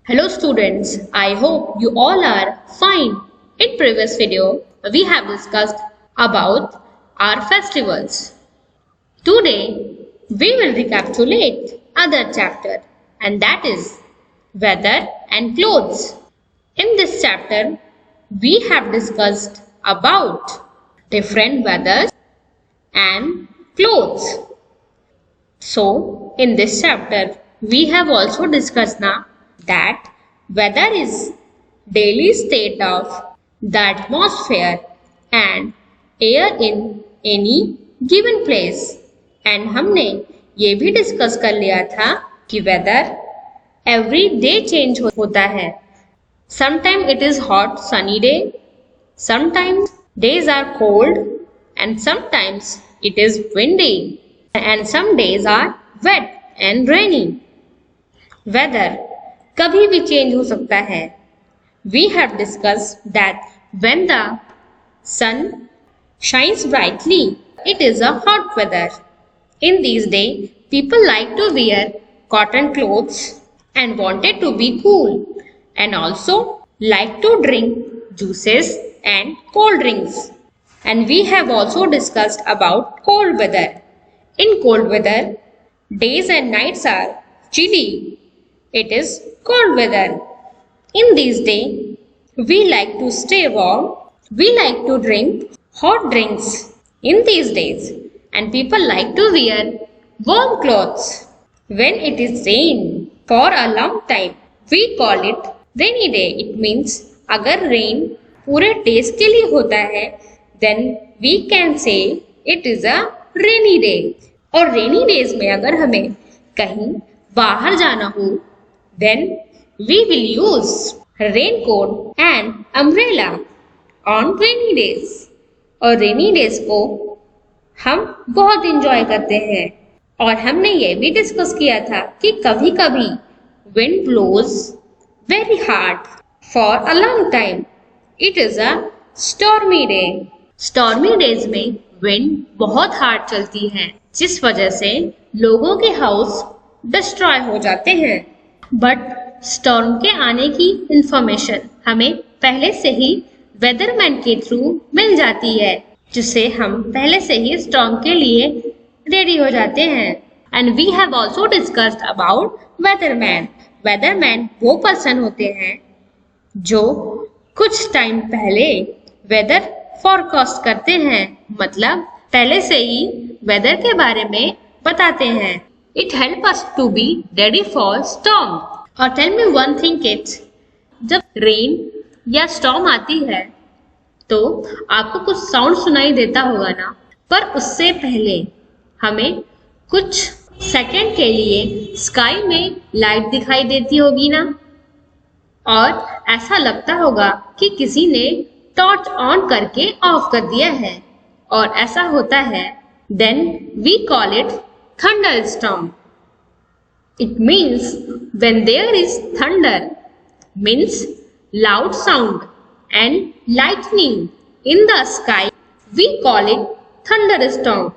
Hello students, I hope you all are fine. In previous video, we have discussed about our festivals. Today, we will recapitulate other chapter, and that is weather and clothes. In this chapter, we have discussed about different weathers and clothes. So, in this chapter, we have also discussed now that weather is daily state of the atmosphere and air in any given place. And हमने ये भी discuss कर लिया था कि weather every day change होता है. Sometimes it is hot sunny day, sometimes days are cold, and sometimes it is windy, and some days are wet and rainy. Weather कभी भी चेंज हो सकता है. We have discussed that when the sun shines brightly, it is a hot weather. In these days, people like to wear cotton clothes and wanted to be cool, and also like to drink juices and cold drinks. And we have also discussed about cold weather. In cold weather, days and nights are chilly. It is cold weather. In these days, we like to stay warm. We like to drink hot drinks in these days. And people like to wear warm clothes. When it is rain for a long time, we call it rainy day. It means अगर rain पूरे days के लिए होता है, then we can say it is a rainy day. और rainy days में अगर हमें कहीं बाहर जाना हो, then we will use raincoat and umbrella on rainy days. और rainy days को हम बहुत enjoy करते हैं. और हमने ये भी डिस्कस किया था कि कभी कभी wind blows very hard for a long time. It is a stormy day. Stormy days में wind बहुत hard चलती है, जिस वजह से लोगों के हाउस डिस्ट्रॉय हो जाते हैं. बट स्टॉर्म के आने की इंफॉर्मेशन हमें पहले से ही वेदरमैन के थ्रू मिल जाती है, जिससे हम पहले से ही स्टॉर्म के लिए रेडी हो जाते हैं. And we have also discussed about weatherman. Weatherman वो पर्सन होते हैं जो कुछ टाइम पहले वेदर फोरकास्ट करते हैं, मतलब पहले से ही वेदर के बारे में बताते हैं. It helps us to be ready for storm. और tell me one thing kids, जब रेन या स्टॉर्म आती है तो आपको कुछ साउंड सुनाई देता होगा ना, पर उससे पहले हमें कुछ सेकंड के लिए स्काई में लाइट दिखाई देती होगी ना, और ऐसा लगता होगा कि किसी ने टॉर्च ऑन करके ऑफ कर दिया है, और ऐसा होता है. Then we call it thunderstorm. It means when there is thunder, means loud sound and lightning in the sky, we call it thunderstorm.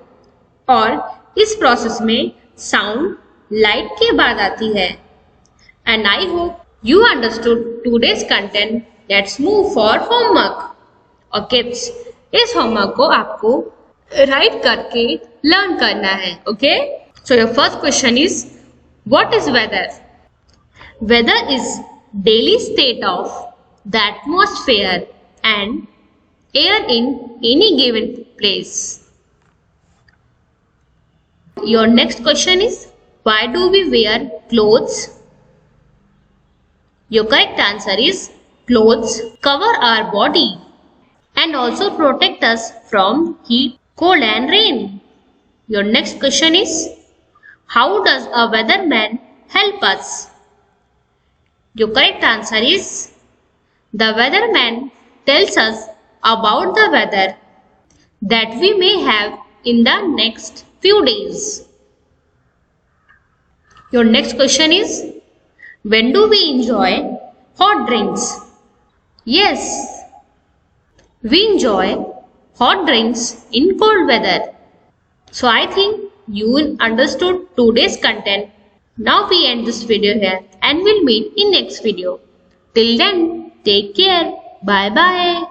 और इस प्रोसेस में साउंड लाइट के बाद आती है. And I hope you understood today's content. Let's move for homework. और kids, इस homework को आपको राइट करके लर्न करना है. Okay, so your first question is what is weather? Weather is daily state of the atmosphere and air in any given place. Your next question is why do we wear clothes? Your correct answer is clothes cover our body and also protect us from heat, cold and rain. Your next question is, how does a weatherman help us? Your correct answer is, the weatherman tells us about the weather that we may have in the next few days. Your next question is, when do we enjoy hot drinks? Yes, we enjoy hot drinks in cold weather. So I think you understood today's content Now we end this video here and we'll meet in next video. Till then, take care. Bye bye.